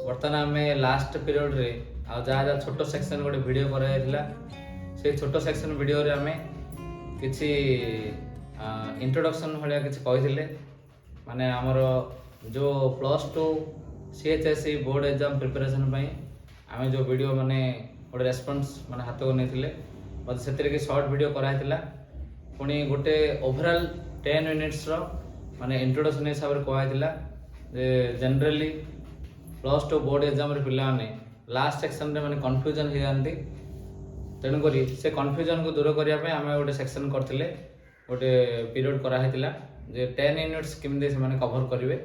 बर्तमान आम last period रे जहाँ जहाँ छोट सेक्शन गोटे वीडियो कराइला से छोट सेक्शन वीडियो रे आम किसी इंट्रोडक्शन भाया किसी कही माने आमर जो +2 CHSE बोर्ड एग्जाम प्रिपरेशन आम जो वीडियो माने गोटे रेस्पॉन्स माने हाथ को नहीं मत से शॉर्ट वीडियो कराइला पुणी गोटे ओवरऑल 10 मिनिट्स माने इंट्रोडक्शन हिसाब से कहला जनरली +2 बोर्ड एग्जाम पे लास्ट सेक्शन रे माने कन्फ्यूजन हो जाती तेणुक से कन्फ्यूजन को दूर करने आम गोटे सेक्शन करते गोटे पीरियड कराइला जे 10 यूनिट्स केमी से कभर करेंगे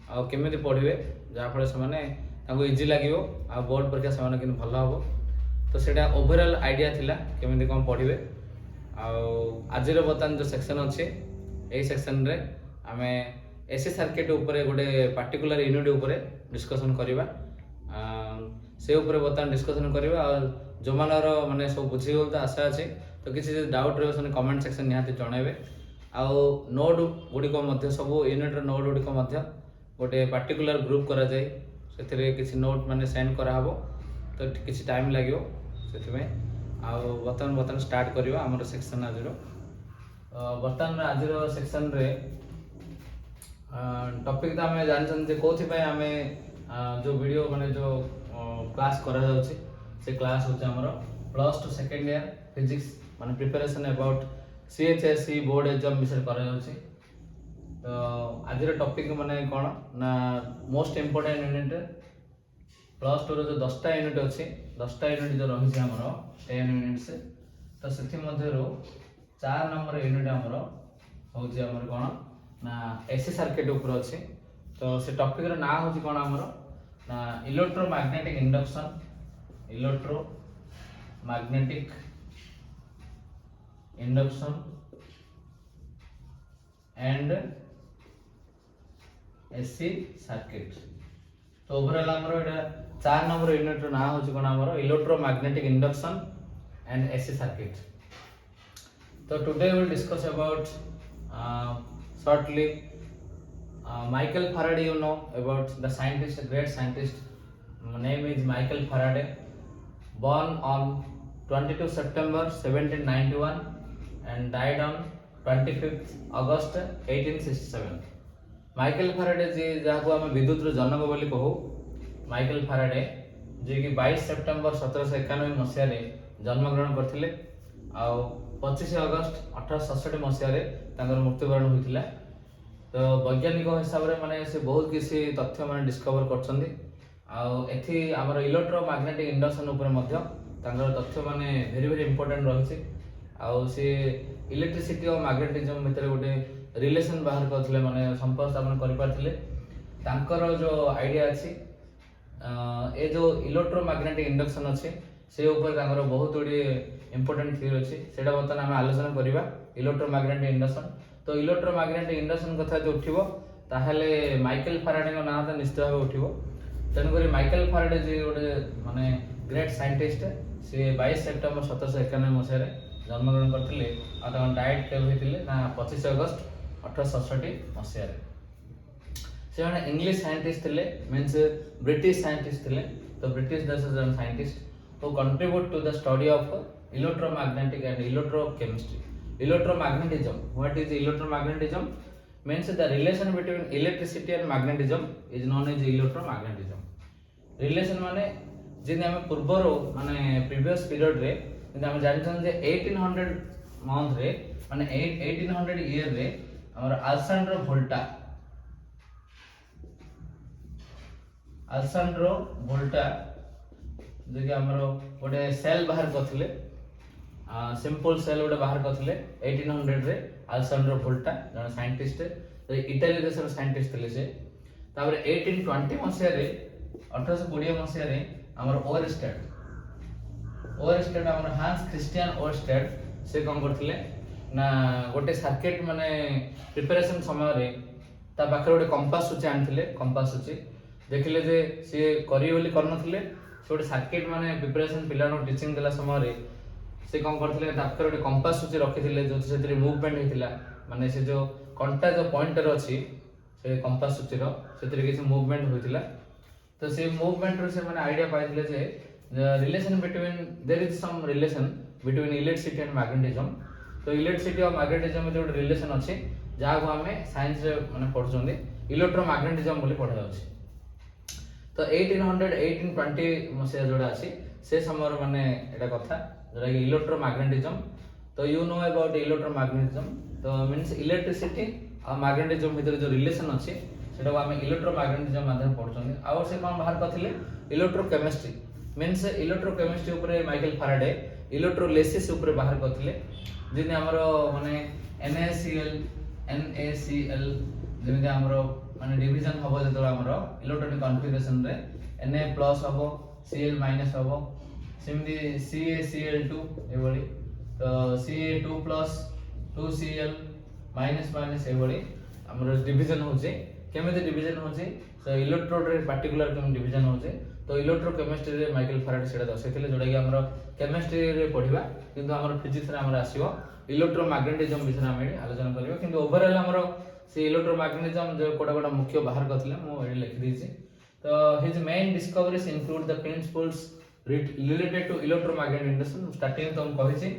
आमी पढ़े जहाँफल से इजी लगे आ बोर्ड परीक्षा से भल हम तो सेटा ओवरऑल आइडिया थिला केमी कौन पढ़े आज बर्तमान जो सेक्शन अच्छे यही सेक्शन रे आम एसी सर्किट उपरे गोटे पार्टिकुलर यूनिट उपरे डिस्कशन करवा से उपरे बर्तमान डिस्कशन करवा जो मानर माने सब बुझीगल तो आशा अच्छे तो किसी डाउट रही कमेंट सेक्शन निहाती जनइबे आउ नोट गुड़िक सब यूनिट नोट गुड़िक गोटे पार्टिकुलर ग्रुप करा जाए से किसी नोट माने सेंड कराहब तो किसी टाइम लगे से बर्तमान स्टार्ट करवा आमर सेक्शन आज बर्तमान आज सेक्शन रे टॉपिक तो आम जानते कौन आम जो वीडियो माने जो क्लास करा जाउछि से क्लास होचे हमर +2 सेकेंड ईयर फिजिक्स माने preparation about CHSE board exam विषय करा जाउछि तो आज टॉपिक माने कोन ना मोस्ट इंपोर्टेंट यूनिट +2 रो जो 10टा यूनिट अछि 10टा यूनिट जो रही छै हमर 10 यूनिट्स तो सेथि मध्ये रो 4 नंबर यूनिट हमर होछि हमर कोन ना एसी सर्किट ऊपर अच्छे तो से टॉपिक रो ना होछि कोन हमर ना electromagnetic induction and AC circuit तो ओवरऑल हमर एटा 4 नंबर यूनिट रो ना होछि कोन हमर electromagnetic induction and AC circuit तो today we will discuss about shortly Michael Faraday. You know about the scientist, a great scientist. Name is Michael Faraday, born on 22 September 1791 and died on 25th August 1867. Michael Faraday ji जहाँ आम विद्युत जनक बोली कहू Michael Faraday जी कि 22 September 1791 मसीह जन्मग्रहण करते 25 अगस्त 1867 मसीह मृत्युवरण होता तो वैज्ञानिक हिसाब से माने से बहुत किसी तथ्य माने डिस्कवर करछंदी आमर इलेक्ट्रोमैग्नेटिक इंडक्शन उपर तथ्य माने वेरी वेरी इंपोर्टेंट रही सी इलेक्ट्रिसिटी और मैग्नेटिज्म भितर गोटे रिलेशन बाहर करथिले माने संपर्क स्थापन करि पारथिले तांकर जो आइडिया अछि ए जो इलेक्ट्रोमैग्नेटिक इंडक्शन अछि से ऊपर तांकर बहुत गुडी इंपोर्टेंट थियरी अछि सेटा बर्तमान आम आलोचना करबा इलेक्ट्रोमैग्नेटिक इंडक्शन तो इलेक्ट्रोमैग्नेटिक इंडक्शन कथा जो उठिबो ताहले माइकल फैराडे को नाम तो निश्चित भाव उठिबो तेणुक माइकल फैराडे जी गोटे माने ग्रेट साइंटिस्ट से 22 सेप्टेम्बर 1791 मसीह जन्मग्रहण करथिले आ डाइट केब होइतिले ना 25 अगस्त 1867 मसीह से माने इंग्लिश साइंटिस्ट थिले मींस ब्रिटिश साइंटिस्ट थिले तो ब्रिटिश देश जन scientist who contribute to the study of electromagnetic and electrochemistry. Electromagnetism. What is electromagnetism? Means the relation between electricity and magnetism is known as electromagnetism. Relation माने जिन हमें पूर्वरो माने previous period रे जिन हमें जानछन जे 1800 month रे माने 1800 ईयर रे हमर अल्सांड्रो वोल्टा जो कि आमर गोटे सेल बाहर करथिले सिंपल सेल गोटे बाहर करथिले 1800 रे अल्सांड्रो वोल्टा जन साइंटिस्ट इटाली देशर साइंटिस्ट थिले से तापर 1820 मसिया रे 1820 मसिया रे आमर ओरस्टेड आमर हांस क्रिस्टियन ओरस्टेड से कम करथिले ना गोटे सर्किट माने प्रिपरेशन समय रे ता पाखरे गोटे कंपास सूची आनथिले कंपास सूची देखिले जे से करी बोली करनथिले गोटे सर्किट माने प्रिपरेशन पिला टीचिंग देला समय से कौन करथिले तापर गोटे कंपास सूची रखिथिले जो से मूवमेंट हेतिला माने से जो कंटा जो पॉइंटर अछि से कंपास सूची रो से किसी मूवमेंट होइतिला तो से मूवमेंट रो से माने आईडिया पाइले जे relation between there is some relation between electricity and magnetism. तो इलेक्ट्रिसिटी और मैग्नेटिज्म में जो रिलेशन अछि जहाँ को हमें साइंस रे माने पढुछोंदी इलेक्ट्रोमैग्नेटिज्म बोली पढा जाउछि। तो 1800 1820 मसिया जोड़ा अछि से समय माने एटा कथा जोड़ा कि इलेक्ट्रोमैग्नेटिज्म। तो यू नो अबाउट इलेक्ट्रोमैग्नेटिज्म। तो मींस इलेक्ट्रिसिटी और मैग्नेटिज्म भितर जो रिलेशन अछि सेटा को हमें इलेक्ट्रोमैग्नेटिज्म माध्यम पढुछोंदी। आ से कोन बाहर करथिले इलेक्ट्रोकेमिस्ट्री मींस इलेक्ट्रोकेमिस्ट्री ऊपर माइकल फैराडे इलेक्ट्रोलिसिस ऊपर बाहर करथिले जिने हमरो माने NaCl जेमिति हमरो माने डिवीजन हबो जतो हमरो इलेक्ट्रॉनिक कॉन्फ़िगरेशन रे Na+ हबो Cl- हबो सिमिति CaCl2 एबोली तो Ca2+ 2Cl- एबोली हमरो डिवीजन होचे केमिति डिवीजन होचे सो इलेक्ट्रोड रे पर्टिकुलर केम डिवीजन होचे। तो इलेक्ट्रोकेमिस्ट्री रे माइकल फैराडे सेटा दर्शाइथिले जोटा कि हमरो केमिस्ट्री रे पढिबा किंतु हमरो फिजिक्स रे हमरो आसीबो इलेक्ट्रोमैग्नेटिज्म विषय में आलोचना करियो किंतु ओवरऑल हमरो से इलेक्ट्रोमैग्नेटिज्म जो कोडा कोडा मुख्य बाहर करथिले मो एडी लिखि दिछि। तो his main discoveries include the principles related to electromagnetic induction. Starting तो हम कहिछि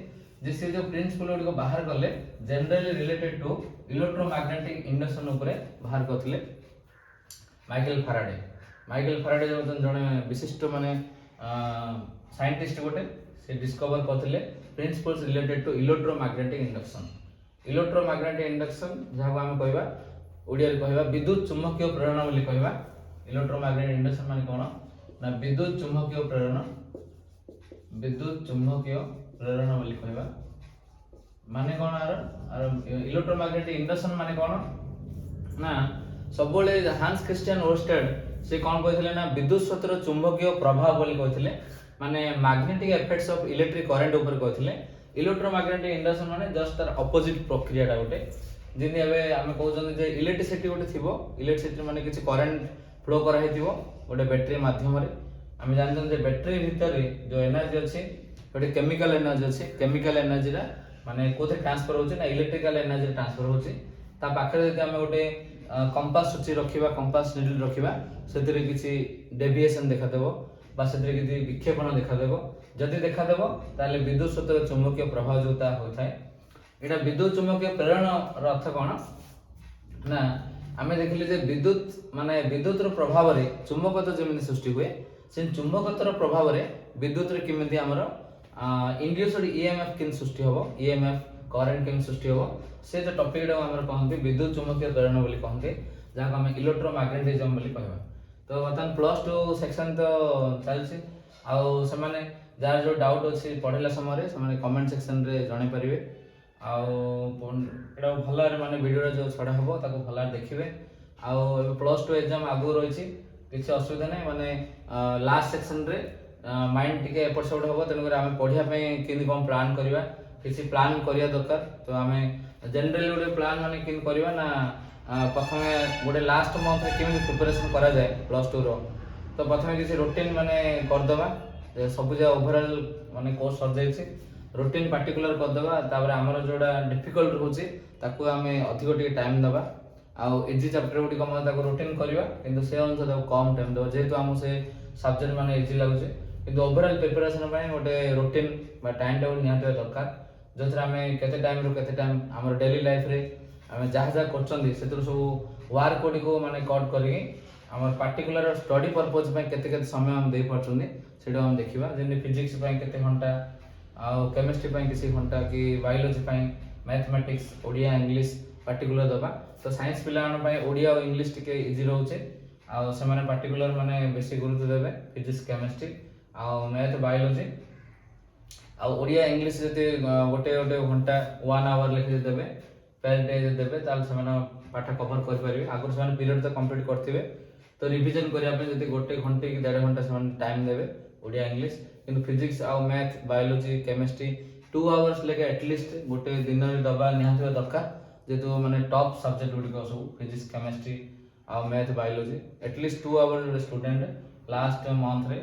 जे से जो प्रिंसिपल को बाहर करले generally related to electromagnetic induction ऊपर बाहर करथिले माइकल फैराडे। माइकल फैराडे जो जने विशिष्ट माने साइंटिस्ट गोटे से डिस्कवर करथिले principles related to electromagnetic induction. Electromagnetic induction जहाँ आम कहवा ओडिया कहवा विद्युत चुम्बकीय प्रेरण बोली कहवा। इलेक्ट्रोमैग्नेटिक इंडक्शन माने कोन ना विद्युत चुम्बकीय प्रेरण बोली कहवा माने कोन आर इलेक्ट्रोमैग्नेटिक इंडक्शन माने कोन ना सबले हांस क्रिस्टियन ओरस्टेड से कोन कहथिले ना विद्युत क्षेत्र चुंबकीय प्रभाव बोली कहथिले माने magnetic effects of electric current ऊपर कहथिले। इलेक्ट्रोमैग्नेटिक इंडक्शन माने जस्ट तार ऑपोजिट प्रक्रियाटा गोटे जिनि एबे हम कहउछन जे इलेक्ट्रिसिटी गोटे थिबो इलेक्ट्रिसिटी माने किछि करंट फ्लो करा हेतिबो गोटे बैटरी माध्यम रे हम जानछन जे बैटरी भीतर जो एनर्जी अछि गोटे केमिकल एनर्जी अछि केमिकल एनर्जी रा माने कोथे ट्रांसफर होछि ना इलेक्ट्रिकल एनर्जी ट्रांसफर होछि ता पाखरे जदि हम गोटे कंपास सूची रखिबा कंपास नीडल रखिबा सेतिरे किछि डेविएशन देखा देबो बा सेतिरे किछि विक्षेपण देखा देबो जदि देखा देबो ताले विद्युत क्षेत्र चुंबकीय प्रभाव जोता होथाय एटा विद्युत चुंबकीय प्रेरण र अर्थ कोन ना आमे देखिले जे विद्युत माने विद्युत रो प्रभाव रे चुंबकत्व जेमिति सृष्टि हुए से चुंबकत्व रो प्रभाव रे विद्युत रे किमिति हमरो इंड्यूस्ड ईएमएफ किन सृष्टि होबो ईएमएफ करंट किन सृष्टि होबो से जो टॉपिक रे हमर कहंती विद्युत चुंबकीय प्रेरण बोली कहंती जहा हम इलेक्ट्रोमैग्नेटिज्म बोली कहबा। तो वर्तमान +2 सेक्शन तो चलछि आउ से माने जार जो डाउट अछि पढिला समय रे से माने कमेंट सेक्शन रे जणे परिबे आउ एटा भल्ला रे माने वीडियो रे जो छडा हबो ताको भल्ला देखिबे आउ +2 एग्जाम आगु रहिछि किछि असुविधा नै माने लास्ट सेक्शन रे माइंड टिके एपट सेपट हबो तनो करे हम पढिया पे किनि कोन प्लान करबा किछि प्लान करिया दरकार। तो हमें जनरली गोटे प्लान माने किन करबा ना प्रथमे गोटे लास्ट मंथ रे किमि प्रिपरेशन करा जाय +2 रो तो प्रथमे किछि रूटीन माने कर दबा सब जे ओवरऑल माने कोर्स सर जायछि रूटीन पर्टिकुलर कर दबा तापर हमर जोडा डिफिकल्ट होछि ताकू हमें अधिक टिके टाइम दबा आउ इजी चैप्टर गुडी कम ताकू रूटीन करबा किंतु से अनुसार ताकू कम टाइम दबा जेतु हम से सब्जेक्ट माने इजी लागुछि किंतु ओवरऑल प्रिपरेशन पय गोटे रूटीन बा टाइम टेबल निहाते दरकार जोथरा हमें केते टाइम रो केते टाइम हमर डेली लाइफ रे हमें जहा जहा करछंदी सेतु सब वर्क कोडी को माने कट करी हमर पर्टिकुलर स्टडी पर्पस पय केते केते समय हम दे परछंदी सेटा हम देखिबा जेने फिजिक्स पय केते घंटा आ केमिस्ट्री पय किसी घंटा कि बायोलॉजी पय मैथमेटिक्स ओडिया इंग्लिश पर्टिकुलर दबा। तो साइंस पिला पय ओडिया और इंग्लिश टिके इजी रहउचे आ से माने पर्टिकुलर माने बेसी गुरुत्व देबे फिजिक्स केमिस्ट्री आ मैथ बायोलॉजी आ ओडिया इंग्लिश जति गोटे गोटे घंटा 1 आवर लिखि देबे पर डे देबे ताल से माने पाठ कवर कर परिबे आगु से माने पीरियड तो कंप्लीट करथिबे तो रिवीजन करिया पे जति गोटे घंटे कि 1.5 घंटा से माने टाइम देबे ओडिया इंग्लिश किंतु फिजिक्स आ मैथ बायोलॉजी केमिस्ट्री 2 आवर्स लेके एटलीस्ट गोटे दिन रे दबा निहाते दरकार जेतु माने टॉप सब्जेक्ट गुडी को सब फिजिक्स केमिस्ट्री आ math biology at least 2 hour student last month रे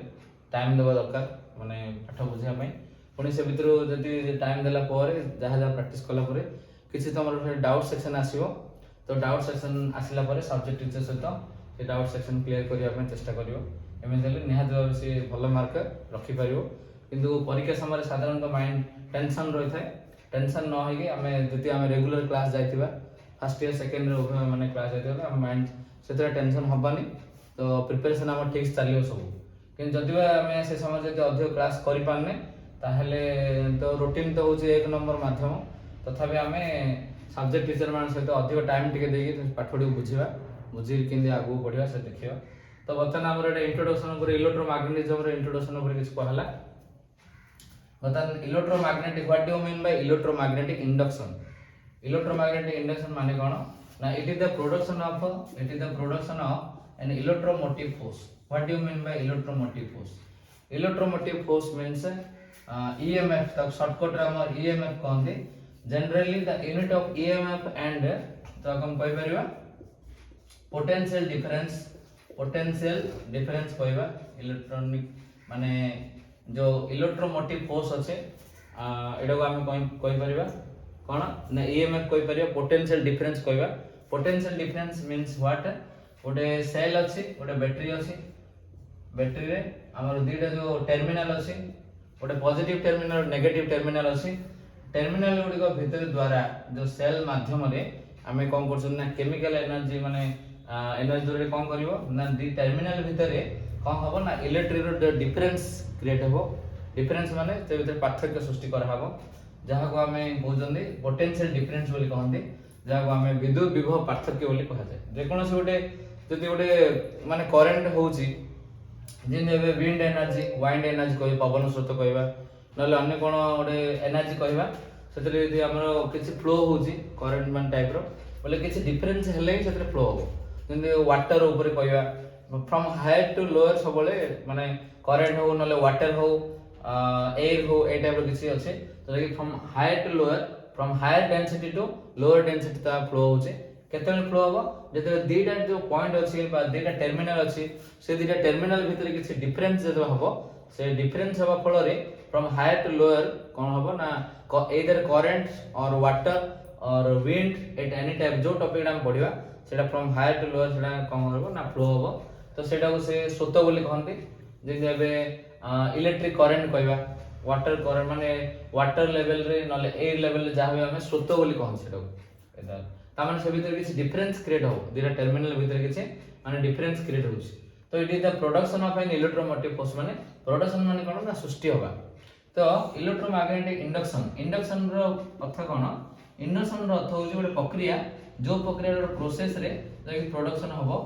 टाइम देबा दरकार माने पाठ बुझिया पय पुणी से भितर जदि टाइम देला पर जहाँ जहाँ प्रैक्टिस कला पर किसी तुम डाउट सेक्शन आसीबो तो डाउट सेक्शन आसिला पर सब्जेक्ट टीचर सहित से डाउट सेक्शन क्लियर करिया पे चेष्टा करियो एमएस हेले निहात भाव से भल मार्क रखि पारियो किंतु परीक्षा समय साधारणतः माइंड टेंशन रही थाए टेंशन न होगी आम जति आम रेगुलर क्लास जाइथिबा फर्स्ट ईयर सेकेंड ईयर उभय माने क्लास जाइथिबा आम माइंड से टेंशन हबानी तो प्रिपरेशन आम ठीक चलियो सब कि जदि आम से समय जब अधिक क्लास करि पारने ताहले तो रूटीन तो होचे एक नंबर माध्यम तथापि आम सब्जेक्ट टीचर मान सहित अधिक टाइम टिके देकी पाठटी बुझा बुझी केमती आगू बढ़िया से देखियो तो बर्तमान आमर इंट्रोडक्शन उपर इलेक्ट्रोमैग्नेटिज्म इंट्रोडक्शन उपर किछ कहला बर्तमान electromagnetic what do you mean by electromagnetic induction माने कोन ना it is the production of an electromotive force. What do you mean by electromotive force? Electromotive force means EMF तक शॉर्टकट रे हमर EMF कहंदे generally the unit of EMF and तो हम कहि परिबा पोटेंशियल डिफरेंस कहबा इलेक्ट्रॉनिक माने जो इलेक्ट्रोमोटिव फोर्स अछि एडा को हम कहि परिबा कोन ना EMF कहि परिबा पोटेंशियल डिफरेंस कहबा पोटेंशियल डिफरेंस मींस व्हाट गोटे सेल अच्छी गोटे बैटरी अच्छी बैटरी रे हमर दुईटा जो टर्मिनल अच्छी गोटे पॉजिटिव टर्मिनल नेगेटिव टर्मिनल अच्छी टर्मिनल गुडी भितर द्वारा जो सेल माध्यम रे आमे कोन करछन ना केमिकल एनर्जी माने एनर्जी रे कोन करिवो ना दी टर्मिनल भितर रे कोन हबो ना इलेक्ट्रिक रो डिफरेंस क्रिएट हबो डिफरेंस माने से भितर पार्थक्य सृष्टि कर हबो जहा को आमे कहउजंदी पोटेंशियल डिफरेंस बोली कहंदी जहा को आमे विद्युत विभव पार्थक्य बोली कहा जाय जे कोनोसी गोटे जदि गोटे माने करंट होउची जिन एबे विंड एनर्जी कहि पवन स्रोत कहबा नले अन्य कोन गोटे एनर्जी कहबा सेतरे यदि हमरो किछि फ्लो होउची करंट मान टाइप रो बोले किछि डिफरेंस हेले सेतरे फ्लो हो जिन वाटर ऊपर कहबा फ्रॉम हायर टू लोअर सबले माने करंट हो नले वाटर हो एयर हो ए टाइप रो किछि अछि तो from higher to lower from higher density to lower density ता फ्लो होउची केतने फ्लो हबो जते दीटा जो पॉइंट अछि बा दीटा टर्मिनल अछि से दीटा टर्मिनल भितर किछि डिफरेंस जते हबो से डिफरेंस हबा फल रे फ्रॉम हायर टू लोअर कोन हबो ना एदर करंट और वाटर और विंड एट एनी टाइप जो टॉपिक हम पढिबा सेटा फ्रॉम हायर टू लोअर सेटा कोन हबो ना फ्लो हबो तो सेटा को से स्रोत बोली कहंती जे एबे इलेक्ट्रिक करंट कहबा वाटर करंट माने वाटर लेवल रे नले एयर लेवल रे जाहबे हम स्रोत बोली कहन सेटा एदा तामन से भीतर किसी डिफरेंस क्रिएट हो दीटा टर्मिनल भीतर किसी माने डिफरेंस क्रिएट होउची तो it is the production of an electromotive force माने प्रोडक्शन माने कोन ना सृष्टि होबा तो इलेक्ट्रोमैग्नेटिक इंडक्शन रो अर्थ कोन इंडक्शन रो अर्थ होउची गोटे प्रक्रिया जो प्रक्रिया रो प्रोसेस रे जे प्रोडक्शन होबो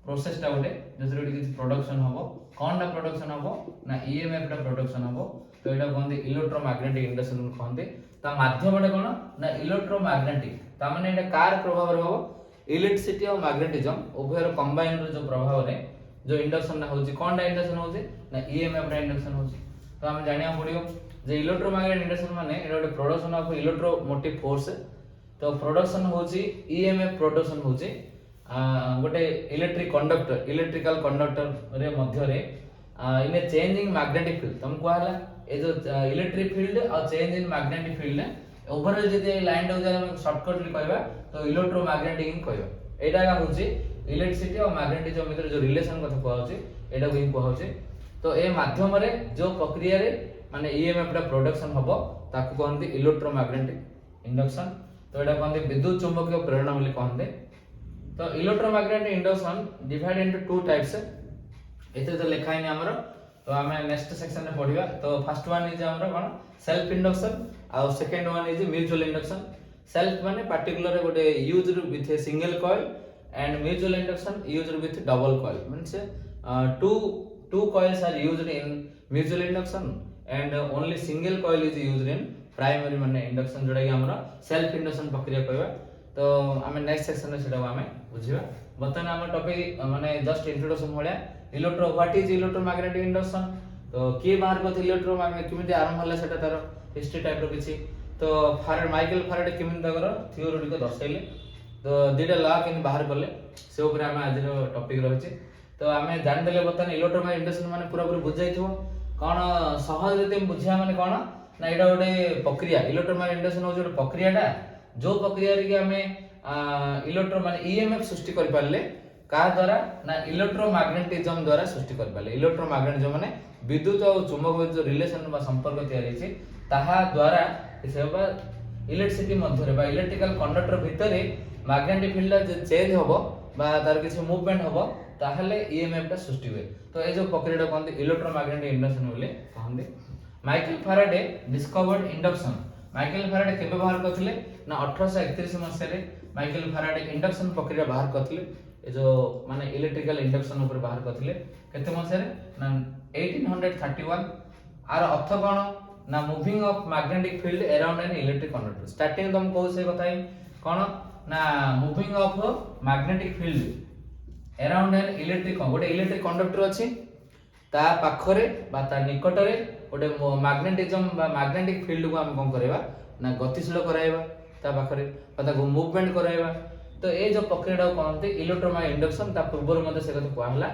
प्रोसेस टा गोटे जसरे किसी प्रोडक्शन होबो कोनटा प्रोडक्शन होबो ना ईएमएफ टा प्रोडक्शन होबो तो एटा कोन इलेक्ट्रोमैग्नेटिक इंडक्शन कहंते ता माध्यम रे कोन ना इलेक्ट्रोमैग्नेटिक ता माने एटा कार प्रभाव रे होबो इलेक्ट्रिसिटी और मैग्नेटिज्म उभयर कंबाइन रो जो प्रभाव रे जो इंडक्शन ना होची कोनटा इंडक्शन होची ना ईएमएफ रा इंडक्शन होची तो हम जानिया पडियो जे इलेक्ट्रोमैग्नेटिक इंडक्शन माने एटा गोटे प्रोडक्शन ऑफ इलेक्ट्रोमोटिव फोर्स तो प्रोडक्शन होची ईएमएफ प्रोडक्शन होची गोटे इलेक्ट्रिकल कंडक्टर रे मध्य रे इन ए चेंजिंग मैग्नेटिक फील्ड तुम कहला ए जो इलेक्ट्रिक फील्ड और change in magnetic field overall जदि लाइन टा हम शॉर्टकटली कहबा तो इलेक्ट्रोमैग्नेटिक कहबा एटा का होची इलेक्ट्रिसिटी और मैग्नेटिज्म भीतर जो रिलेशन कथा कहउची एटा को कहउची तो ए माध्यम रे जो प्रक्रिया रे माने ईएमएफ रा प्रोडक्शन हबो ताकू कहंती इलेक्ट्रोमैग्नेटिक इंडक्शन तो एटा कहंती विद्युत चुंबकीय प्रेरण बोली कहंते तो electromagnetic induction divide into two types एते तो लिखा है हमर तो हमें नेक्स्ट सेक्शन में पढिबा तो फर्स्ट वन इज हमर कोन सेल्फ इंडक्शन और second one is mutual induction self माने पर्टिकुलर गोटे used with A single coil and mutual induction used with double coil means two coils are used in mutual induction and only single coil is used in primary माने induction जोडा कि हमरा self induction प्रक्रिया कहबा तो हमें next section में सेटा हमें बुझिबा बतन हम टॉपिक माने जस्ट इंट्रोडक्शन होया व्हाट इज इलेक्ट्रोमैग्नेटिक इंडक्शन तो के बाहर को इलेक्ट्रोमैग्नेटिक किमिति आरंभ होला सेटा तार हिस्ट्री टाइप रो किछि तो माइकल फैराडे किमिति ताकर थ्योरी को दर्शाइले तो दीटा लॉ किन बाहर करले से ऊपर हम आज रो टॉपिक रहछि तो आमे जान देले बतन इलेक्ट्रोमैग्नेटिक इंडक्शन माने पूरा पूरा बुझाइथिबो कोन सहज रीते बुझिया माने कोन ना एटा गोटे प्रक्रिया इलेक्ट्रोमैग्नेटिक इंडक्शन हो जो प्रक्रियाटा जो प्रक्रिया रे कि हमें इलेक्ट्रो माने ईएमएफ सृष्टि कर पारले का द्वारा ना इलेक्ट्रोमैग्नेटिज्म द्वारा सृष्टि कर पाले। इलेक्ट्रोमैग्नेटिज्म माने विद्युत और चुंबक जो रिलेशन बा संपर्क तयारी छि ताहा द्वारा सेबा इलेक्ट्रिसिटी मध्य बा इलेक्ट्रिकल कंडक्टर भितर मैग्नेटिक फील्ड जे चेंज होबो बा तार किछि मूवमेंट होबो ताहले ईएमएफ टा सृष्टि हुए। तो ए जो प्रक्रिया कहते इलेक्ट्रोमैग्नेटिक इंडक्शन बोले कहते। Michael Faraday discovered induction. Michael Faraday केबे बाहर करथिले ना 1831 मसिया रे माइकल फैराडे इंडक्शन प्रक्रिया बाहर करथिले। ए जो माने इलेक्ट्रिकल इंडक्शन ऊपर बाहर करथिले केते मसिया रे ना 1831। आर अर्थ कोन ना moving of magnetic field around an electric conductor. Starting तुम को से बताई कोन ना moving of magnetic field around an electric गोटे इलेक्ट्रिक कंडक्टर अछि ता पाखरे बा ता निकटरे गोटे मैग्नेटिज्म बा मैग्नेटिक फील्ड को हम कोन करबा ना गतिशील कराइबा ता पाखरे बा ता मूवमेंट कराइबा। तो ए जो प्रक्रिया कहते इलेक्ट्रोमैग्नेटिक इंडक्शन ता पूर्व मध्ये से कथा कहला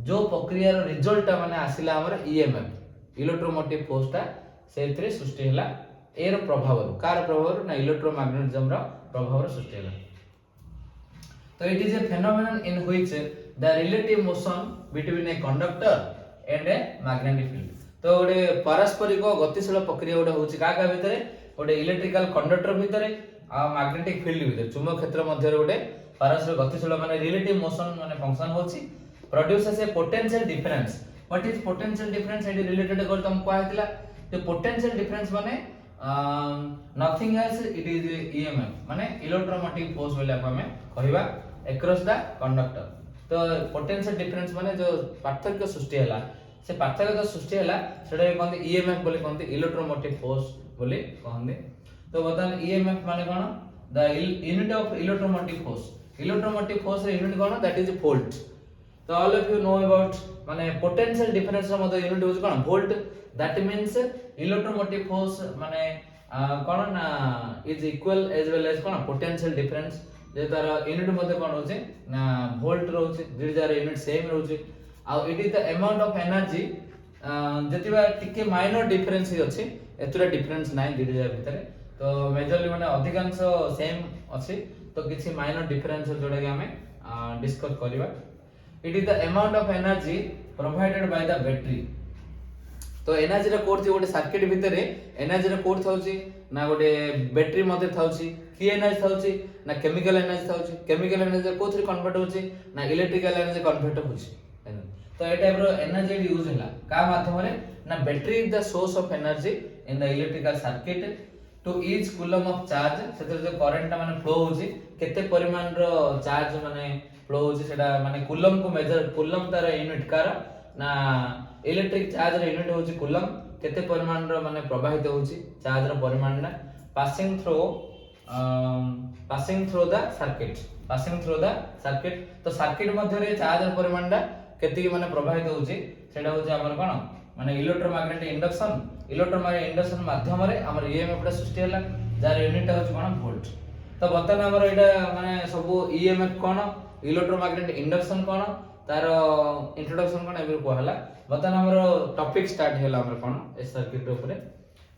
जो प्रक्रिया रो रिजल्ट माने आसिला हमर ईएमएफ इलेक्ट्रोमोटिव फोर्स ता सेथरे सृष्टि हला एर प्रभाव रो कार प्रभाव रो ना इलेक्ट्रोमैग्नेटिज्म रो प्रभाव रो सृष्टि हला। तो it is a phenomenon in which the relative motion between a conductor and a magnetic field। तो गोटे पारस्परिक गतिशील प्रक्रिया गोटे होची का भितरे गोटे इलेक्ट्रिकल कंडक्टर भितरे आ मैग्नेटिक फील्ड भितरे चुंबक क्षेत्र मध्य गोटे पारस्परिक गतिशील माने रिलेटिव मोशन माने फंक्शन होची produces A potential difference. What is potential difference and related कर तुम को आइतला जे पोटेंशियल डिफरेंस माने nothing else it is EMF माने इलेक्ट्रोमोटिव फोर्स बोले हमें कहबा अक्रॉस द कंडक्टर। तो पोटेंशियल डिफरेंस माने जो पार्थक्य सृष्टि हला से पार्थक्य जो सृष्टि हला सेटा कहते ईएमएफ बोले कहते इलेक्ट्रोमोटिव फोर्स बोले कहते। तो बतन ईएमएफ माने कोन the unit of electromotive force. Electromotive force रे यूनिट कोन दैट इज वोल्ट। तो all of you know about माने पोटेंशियल डिफरेंस रो मतलब यूनिट होज कोन volt. That means electromotive force माने कोन ना is equal as well as कोन पोटेंशियल डिफरेंस जे तार यूनिट मध्ये कोन होचे ना वोल्ट रहउचे जे जार यूनिट सेम रहउचे। आ it is the amount of energy जतिबा टिके माइनर डिफरेंस ही अछि एतुरा डिफरेंस नाइ दिजा भितरे। तो मेजरली माने अधिकांश सेम अछि तो किछि माइनर डिफरेंस जोडा के हमें डिस्कस करबा। It is the amount of energy provided by the battery. तो एनर्जी रे कोड गोटे सर्किट भितरे एनर्जी रे कोड थाउची ना गोटे बैटरी मध्ये थाउची की एनर्जी थाउची ना केमिकल एनर्जी थाउची। केमिकल एनर्जी कोथि कन्वर्ट होची ना इलेक्ट्रिकल एनर्जी कन्वर्ट होची। तो ए टाइप रो एनर्जी यूज होला का माध्यम रे ना battery is the source of energy in the electrical circuit to each coulomb of charge. सेते जो करंट माने फ्लो होची केते परिमाण रो चार्ज माने फ्लो होची सेटा माने कूलम को मेजर कूलम तार यूनिट कार ना इलेक्ट्रिक चार्ज रो यूनिट होची कूलम केते परिमाण रो माने प्रवाहित होची चार्ज रो परिमाण ना पासिंग थ्रू द सर्किट। तो सर्किट मध्य रे चार्ज रो परिमाण ना केते माने प्रवाहित होची सेटा होची हमर कोन माने इलेक्ट्रोमैग्नेटिक इंडक्शन माध्यम रे हमर ईएमएफ टा सृष्टि हला जार यूनिट होची कोन वोल्ट। तो बतन हमर एटा माने सब ईएमएफ कोन इलेक्ट्रोमैग्नेटिक इंडक्शन कोन तार इंट्रोडक्शन कोन एबे कहला। बतन हमर टॉपिक स्टार्ट हैला हमर कोन ए सर्किट ऊपर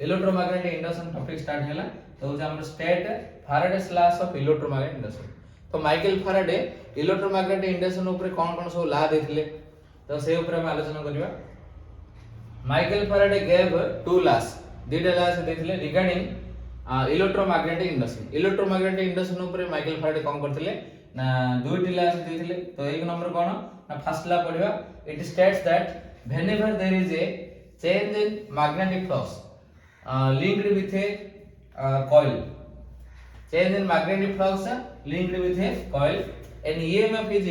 इलेक्ट्रोमैग्नेटिक इंडक्शन टॉपिक स्टार्ट हैला। तो होची हमर state Faraday's loss of electromagnetic induction. तो माइकल फैराडे इलेक्ट्रोमैग्नेटिक इंडक्शन ऊपर कोन सब ला देथिले तो से ऊपर हम आलोचना करबा। Michael Faraday gave two laws दीटा लॉस देथिले regarding electromagnetic induction. Electromagnetic induction ऊपर माइकल फैराडे कोन करथिले ना दुईटी लॉस देथिले। तो एक नंबर कोन ना फर्स्ट लॉ पढिबा। It states that whenever there is a change in magnetic flux linked with a coil, change in magnetic flux linked with a coil, an EMF is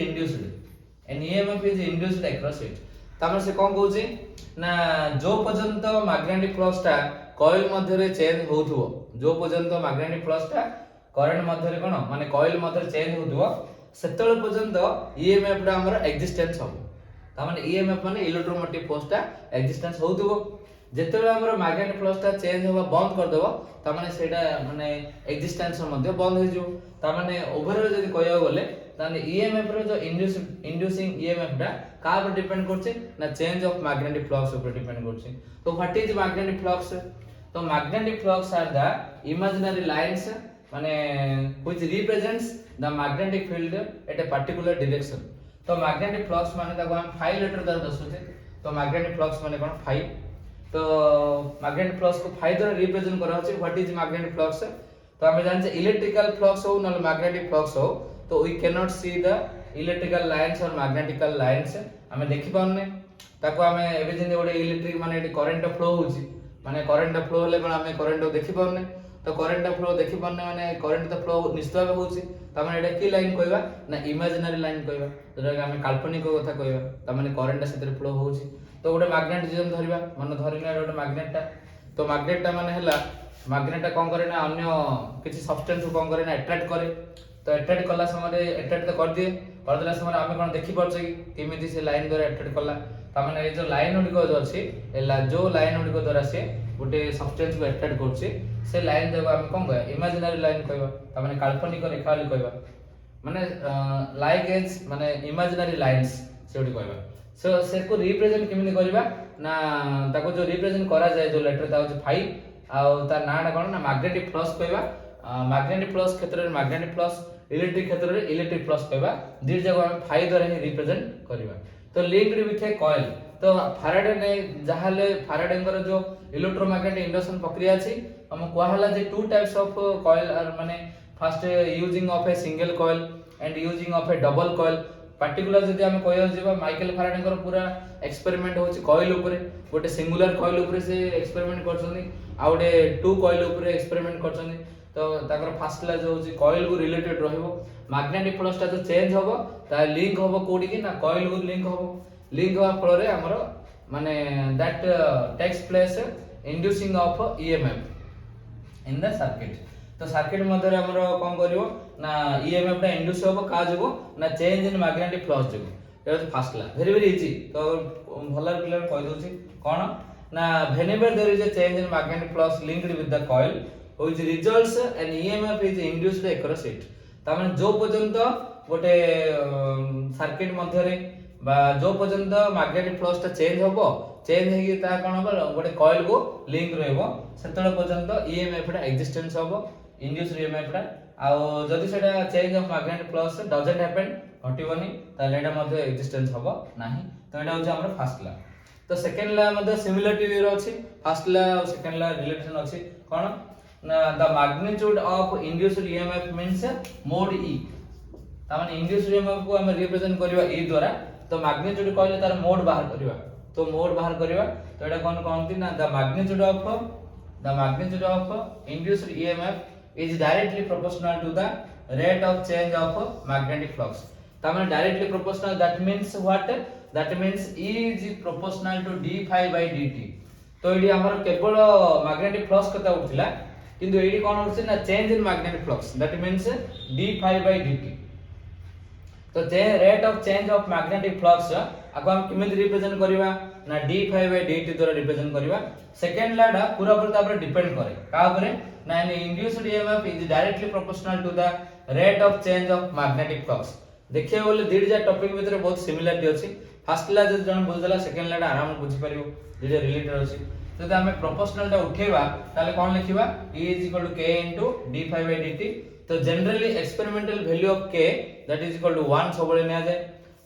induced across it। तापर से कोन कहूची ना जो पर्यंत magnetic flux टा coil मध्य रे change होथुवो जो पर्यंत magnetic flux टा करंट मध्य रे कोन माने कॉइल मध्य रे चेंज होथुवो सेतल पर्यंत EMF टा हमर एक्जिस्टेंस हो। ता माने EMF माने इलेक्ट्रोमोटिव फोर्स टा एक्जिस्टेंस होथुवो जेतेबे हमर मैग्नेटिक फ्लक्स टा चेंज होबा बंद कर देबो ता माने सेटा माने एक्जिस्टेंस मध्य बंद हो जो। ता माने ओवरऑल जदी कहया गले ताने EMF रो जो इंड्यूसिंग EMF टा का पर डिपेंड करछे ना चेंज ऑफ मैग्नेटिक फ्लक्स ऊपर डिपेंड करछे। तो व्हाट इज मैग्नेटिक फ्लक्स? तो magnetic flux are the imaginary lines माने which represents the magnetic field at a particular direction. तो मैग्नेटिक फ्लक्स माने ताको हम 5 लीटर द्वारा दर्शाउछे तो मैग्नेटिक फ्लक्स माने कोन 5 तो मैग्नेटिक फ्लक्स को 5 द्वारा रिप्रेजेंट करा होचे व्हाट इज मैग्नेटिक फ्लक्स तो हमें जान इलेक्ट्रिकल फ्लक्स हो न मैग्नेटिक फ्लक्स हो तो we can not see the electrical lines और मैग्नेटिकल लाइंस हमें देखि पाउने ताको हमें एबे जे गोटे इलेक्ट्रिक माने एटी करंट फ्लो होची माने करंट फ्लो होले पण हमें करंट देखि पाउने तो करंट फ्लो देखि पाउने माने करंट तो फ्लो निश्चित भाबे होची त माने एटा की लाइन कहबा ना इमेजिनरी लाइन कहबा जेटा कि हमें काल्पनिक कथा कहबा त माने करंट सेतिर फ्लो होची तो गोटे मैग्नेट जे धरिबा माने धरिना गोटे मैग्नेटटा तो मैग्नेटटा माने हला मैग्नेटटा कोन करे ना अन्य किछि सब्सटेंस को कोन करे ना अट्रैक्ट करे तो अट्रैक्ट कला समय अट्रैक्ट तो कर दिए कर देला समय हमें कोन देखि परछे कि केमिति से लाइन द्वारा अट्रैक्ट कला त माने ए जो लाइन उडिको जो अछि जो लाइन उडिको द्वारा से गोटे सब्सटेंस को अट्रैक्ट करछे से लाइन देबा हम कोन कहबा इमेजिनरी लाइन कहबा त माने काल्पनिक रेखा वाली कहबा माने लाइक एज माने इमेजिनरी लाइंस सेउडी कहबा सो से को रिप्रेजेंट केमिति करबा ना ताको जो रिप्रेजेंट करा जाय जो लेटर ता होचे 5 आ ता नाडा कोन ना मैग्नेटिक फ्लक्स कहबा मैग्नेटिक फ्लक्स क्षेत्र रे मैग्नेटिक फ्लक्स इलेक्ट्रिक क्षेत्र रे इलेक्ट्रिक फ्लक्स कहबा दी जगह हम 5 द्वारा ही रिप्रेजेंट करबा तो लिंक्ड विथ ए कॉइल तो फैराडे ने जहाले फैराडे जो इलेक्ट्रोमैग्नेटिक इंडक्शन प्रक्रिया अछि हम कहला जे two types of coil are माने first using of a single coil and using of a double coil particular जदि हम कहय जेबा माइकल फैराडे पूरा एक्सपेरिमेंट होछि कॉइल ऊपर गोटे सिंगुलर कॉइल ऊपर से एक्सपेरिमेंट करछनी आ गोटे टू कॉइल ऊपर एक्सपेरिमेंट करछनी तो ताकर फर्स्ट ला जो होछि कॉइल को रिलेटेड रहइबो मैग्नेटिक फ्लक्स ता जो चेंज होबो ता लिंक होबो कोडी कि ना कॉइल को लिंक होबो लिंक होआ फल रे हमरो माने that takes place inducing of EMF in the circuit तो सर्किट मध्य रे हमरो कोन करिवो ना ईएमएफ टा इंड्यूस होबो का जगो ना चेंज इन मैग्नेटिक फ्लक्स जगो एटा फर्स्ट ला वेरी वेरी इजी तो भल्ला क्लियर कहि दोछि कोन ना whenever there is a change in magnetic flux linked with the coil which results an EMF is induced across it ता माने जो पर्यंत गोटे सर्किट मध्य रे बा जो पर्यंत मैग्नेटिक फ्लक्स ता चेंज होबो चेंज हेगी ता कोन होबो गोटे कॉइल को लिंक रहबो सेतले पर्यंत EMF टा एक्जिस्टेंस होबो इंड्यूस्ड EMF टा आ जदि सेटा change of magnetic flux doesn't happen घटिबोनी ता लेडा मध्ये एक्जिस्टेंस होबो नाही तो एटा होचे हमर फर्स्ट ला तो सेकंड ला मध्ये सिमिलरिटी रो अछि फर्स्ट ला और सेकंड ला रिलेशन अछि कोन ना the magnitude of induced EMF means mode E ता माने इंड्यूस्ड EMF को हम रिप्रेजेंट करबा E द्वारा तो मैग्नीट्यूड कहले तार मोड बाहर करबा तो मोड बाहर करबा तो एटा कोन कहंती ना the magnitude of induced EMF is directly proportional to the rate of change of magnetic flux ता माने directly proportional that means what that means E is proportional to d phi by dt तो एडी हमर केवल magnetic flux कथा उठिला किंतु AD कोन होछि ना change in magnetic flux that means d phi by dt तो जे rate of change of magnetic flux आको हम किमिति रिप्रेजेंट करबा ना d phi by dt द्वारा रिप्रेजेंट करबा सेकंड लाडा पूरा पूरा तापर डिपेंड करे का ऊपर ना induced EMF is directly proportional to the rate of change of magnetic flux देखिए बोले दीडा टॉपिक भीतर बहुत सिमिलरिटी अछि फर्स्ट ला जे जण बुझला सेकंड लाडा आराम बुझि परियो दीडा रिलेटेड अछि जदि हमें प्रोपोर्शनल टा उठेबा ताले कोन लिखिबा E k d phi by dt तो generally experimental value of k that is equal to 1 सबले निया जाय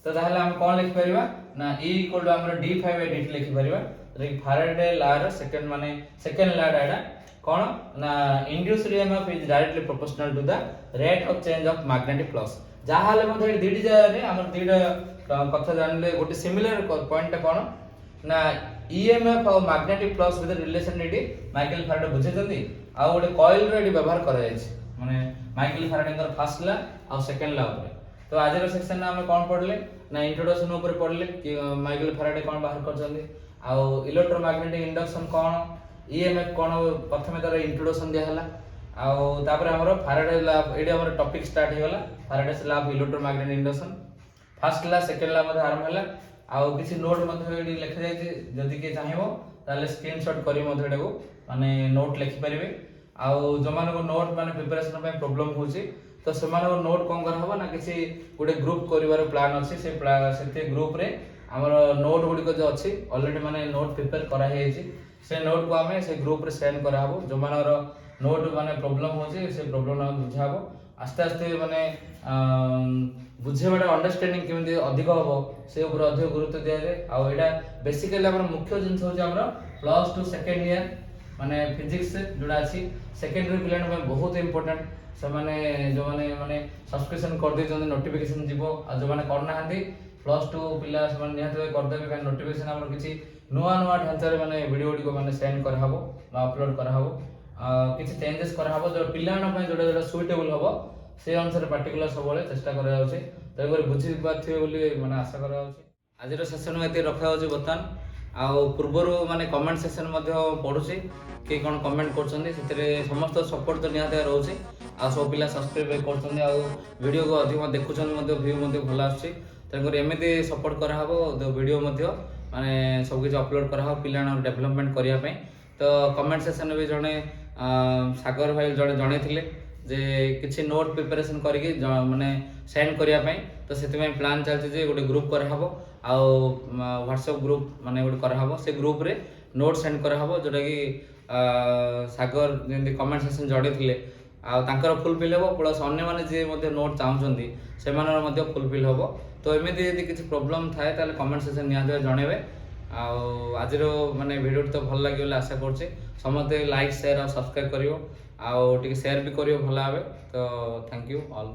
तो ताहले हम कोन लिखि परिबा ना E इक्वल टू हमर d phi by dt लिखि परिबा रे फैराडे लॉ र सेकंड माने सेकंड लॉ डाटा कोन ना induced EMF is directly proportional to the rate of change of magnetic flux जाहाले मध्ये दीडी जाय हमर दीडा कथा जानले गोटे सिमिलर पॉइंट कोन ना EMF और मैग्नेटिक फ्लक्स विद रिलेशन एडी माइकल फैराडे बुझेजंदी आ गोटे कॉइल रे एडी व्यवहार करा जाय छै माने माइकल फैराडे कर फर्स्ट ला और सेकंड ला ऊपर तो आज रो सेक्शन में हम कोन पढले ना इंट्रोडक्शन ऊपर पढले कि माइकल फैराडे कोन बाहर करजंदी आ इलेक्ट्रोमैग्नेटिक इंडक्शन कोन EMF कोन प्रथमे तार इंट्रोडक्शन दिया हला आ तापर हमरो फैराडे ला एडी हमर टॉपिक स्टार्ट हे गला Faraday's law of electromagnetic induction first law second law मध्ये आरंभ हला आ किछि नोट मध्ये एडी लिखा जाय छै जदि के चाहिबो ताले स्क्रीनशॉट करी मध्ये एडा माने नोट लिखि परिबे आ जमान को नोट माने प्रिपरेशन पे प्रॉब्लम होछि तो समान को नोट कोन कर हबो ना किछि गुडे ग्रुप करिवार प्लान अछि से सेते ग्रुप रे हमर नोट गुडी को जो अछि ऑलरेडी माने नोट प्रिपेयर करा हे छै से नोट को हमें से ग्रुप रे सेंड करा हबो जमानर नोट माने प्रॉब्लम होछि से प्रॉब्लम ना बुझाबो आस्ते आस्ते माने बुझेबाटा अंडरस्टैंडिंग केମିତି अधिक हबो से ऊपर अधिक गुरुत्व दिया जाए आ एटा बेसिकली हमर मुख्य जिंस हो हमर प्लस टू सेकंड ईयर माने फिजिक्स जोड़ा अछि सेकेंडरी पिलान में बहुत इंपोर्टेंट से माने जो माने सब्सक्रिप्शन कर दे जने नोटिफिकेशन जीवो आ जो माने करना हांदी प्लस टू पिला से माने निहत कर देबे का नोटिफिकेशन हमर किछि नुवा नुवा ढांचा रे माने वीडियो को माने सेंड कर हबो बा अपलोड कर हबो किछि चेंजेस कर हबो जो पिलान पे जोड़ा जोड़ा सुइटेबल हबो से अनुसार पार्टिकुलर सब चेष्टा करा जाउछि तेरे बुझी पाथिबे बोली माने आशा करा जाउछि आजिर सेशन में एते रखा जाउछि बतन आ पूर्वरु माने कमेंट सेक्शन मध्ये पढुछि के कोन कमेंट करछन्ती सेतरे समस्त सपोर्ट तो निहाते रहउछि आ सब पिला सब्सक्राइब करछन्ती आ वीडियो को अधिक देखुछन मध्ये व्यू मध्ये भल आछी तेरे एमिति सपोर्ट करा हबो वीडियो मध्ये माने सब किछ अपलोड करा हबो पिलान डेवलपमेंट करिया पय तो कमेंट सेक्शन में जने सागर भाई जने जणैथिले जे किछि नोट प्रिपरेशन करके माने सेंड करिया पय तो सेति में प्लान चलछि जे गोटे ग्रुप करा हबो आ व्हाट्सएप ग्रुप माने गोटे करा हबो से ग्रुप रे नोट सेंड करा हबो जोटा कि सागर जेंति कमेंट सेक्शन जणैथिले आ तांकर फुलफिल हबो प्लस अन्य माने जे मध्ये नोट चाहउछन्ती से मानर मध्ये फुलफिल हबो तो एमिति यदि किछि प्रॉब्लम थाए ताले कमेंट सेक्शन निहाते जणेबे आजिर माने वीडियो तो भल लगे आशा करछे समते लाइक शेयर और सब्सक्राइब करियो आउ टिके शेयर भी करियो भल भाबे तो थैंक यू ऑल।